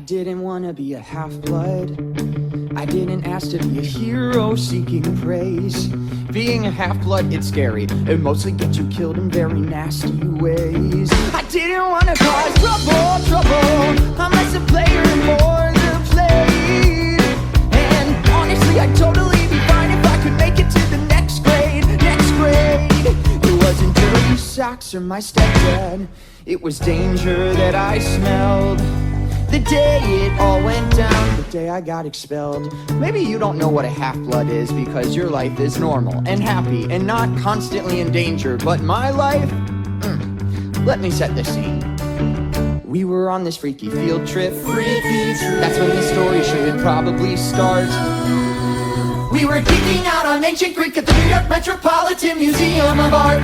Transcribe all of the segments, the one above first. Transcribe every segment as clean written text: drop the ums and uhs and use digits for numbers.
didn't want to be a half-blood. I didn't ask to be a hero seeking praise. Being a half-blood, it's scary. It mostly gets you killed in very nasty ways. I didn't want to cause trouble. I'm less a player and more the played. And honestly, I'd totally be fine if I could make it to the next grade. It wasn't dirty socks or my stepdad. It was danger that I smelled. The day it all went down, the day I got expelled. Maybe you don't know what a half-blood is because your life is normal and happy and not constantly in danger. But my life, let me set the scene. We were on this freaky field trip. That's when the story should probably start. We were geeking out on ancient Greek at the New York Metropolitan Museum of Art.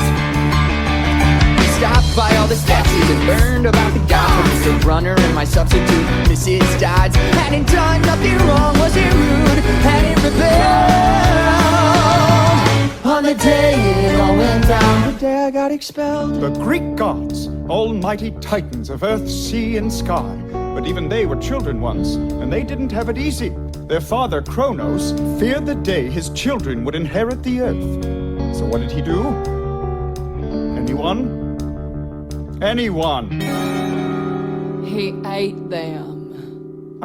Stopped by all the statues and learned about the gods. Mr. Brunner and my substitute, Mrs. Dodds. Hadn't done nothing wrong, wasn't rude, hadn't rebelled. On the day it all went down, the day I got expelled. The Greek gods, almighty titans of earth, sea, and sky. But even they were children once, and they didn't have it easy. Their father, Kronos, feared the day his children would inherit the earth. So what did he do? Anyone? He ate them.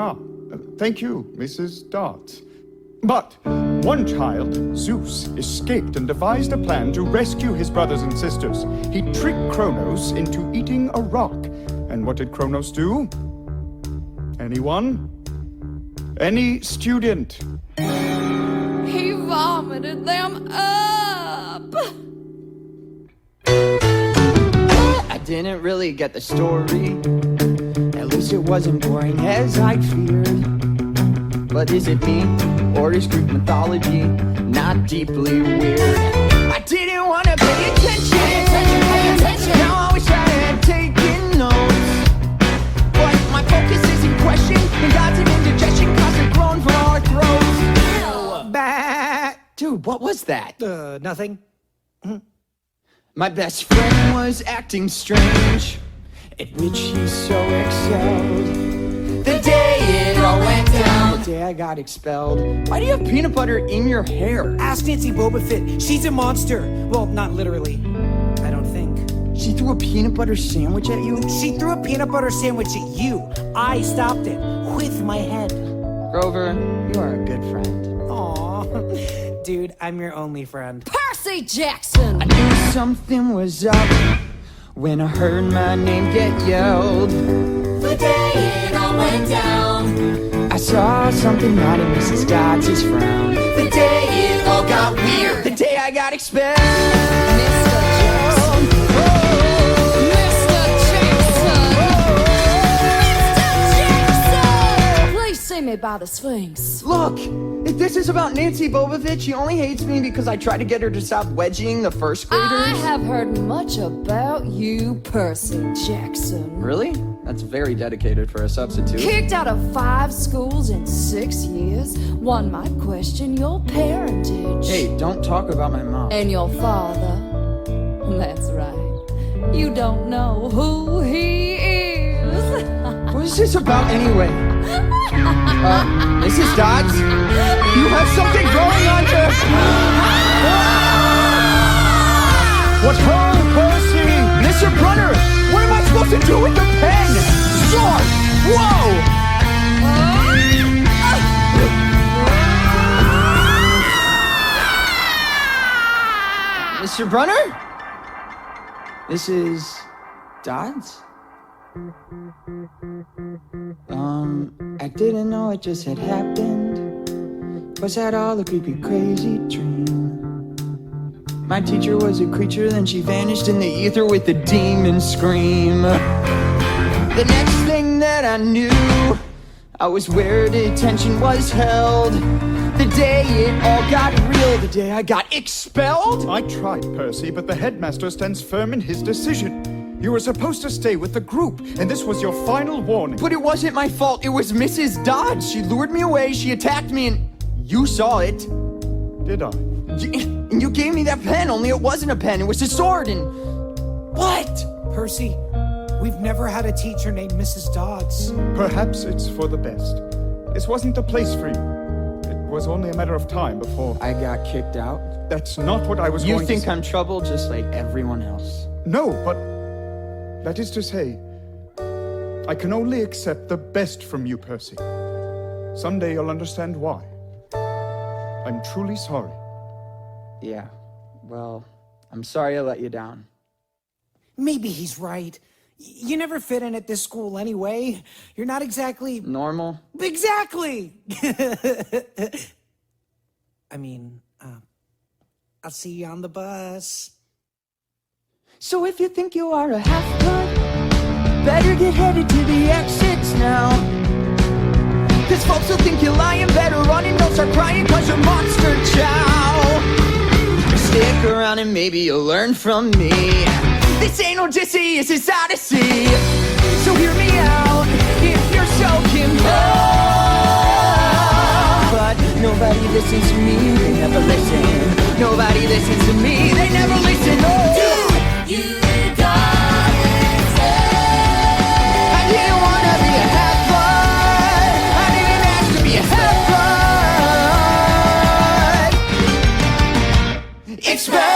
Thank you, Mrs. Dart. But one child, Zeus, escaped and devised a plan to rescue his brothers and sisters. He tricked Kronos into eating a rock. And what did Kronos do? Anyone? Any student? He vomited them up. I didn't really get the story. At least it wasn't boring as I'd feared. But is it me, or is Greek mythology not deeply weird? I didn't want to pay attention. Now I wish I had taken notes. But my focus is in question, and God's an indigestion cause it grown from our throats. Bah! Dude, what was that? Nothing. My best friend was acting strange, at which he so excelled. The day it all went down, the day I got expelled. Why do you have peanut butter in your hair? Ask Nancy Boba Fett. She's a monster. Well, not literally. I don't think. She threw a peanut butter sandwich at you? She threw a peanut butter sandwich at you. I stopped it with my head. Grover, you are a good friend. Aw. Dude, I'm your only friend. Percy Jackson! I knew something was up when I heard my name get yelled. The day it all went down, I saw something not in Mrs. Dodds' frown. the day it all got weird. The day I got expelled. Mr. Jackson! Please see me by the Sphinx. Look, if this is about Nancy Bobovich, she only hates me because I tried to get her to stop wedging the first graders. I have heard much about you, Percy Jackson. Really? That's very dedicated for a substitute. Kicked out of 5 schools in 6 years. One might question your parentage. Hey, don't talk about my mom. And your father. That's right. You don't know who he is. What is this about anyway? Mrs. Dodds? You have something going on here! What ho, Percy? Mr. Brunner, what am I supposed to do with the pen? Sword! Whoa! Mr. Brunner? Mrs. Dodds? I didn't know it just had happened. Was that all a creepy, crazy dream? My teacher was a creature, then she vanished in the ether with a demon scream. The next thing that I knew, I was where detention was held. The day it all got real, the day I got expelled. I tried, Percy, but the headmaster stands firm in his decision. You were supposed to stay with the group, and this was your final warning. But it wasn't my fault, it was Mrs. Dodds. She lured me away, she attacked me, and you saw it. Did I? And you gave me that pen, only it wasn't a pen, it was a sword, and... What? Percy, We've never had a teacher named Mrs. Dodds. Perhaps it's for the best. This wasn't the place for you. It was only a matter of time before... I got kicked out. That's not what I was You going to think say. I'm trouble just like everyone else? No, but... That is to say... I can only accept the best from you, Percy. Someday you'll understand why. I'm truly sorry. Yeah, well, I'm sorry I let you down. Maybe he's right. You never fit in at this school anyway. You're not exactly... Normal? Exactly! I mean, I'll see you on the bus. So if you think you are a half-blood, better get headed to the exits now. Cause folks will think you're lying, better run and don't start crying cause you're monster chow. Stick around and maybe you'll learn from me. This ain't Odysseus, it's Odyssey. So hear me out if you're so compelled. But nobody listens to me, they never listen. Nobody listens to me, they never listen. Oh. You got it. I didn't wanna be a half-blood. I didn't ask to be a half-blood. Expelled.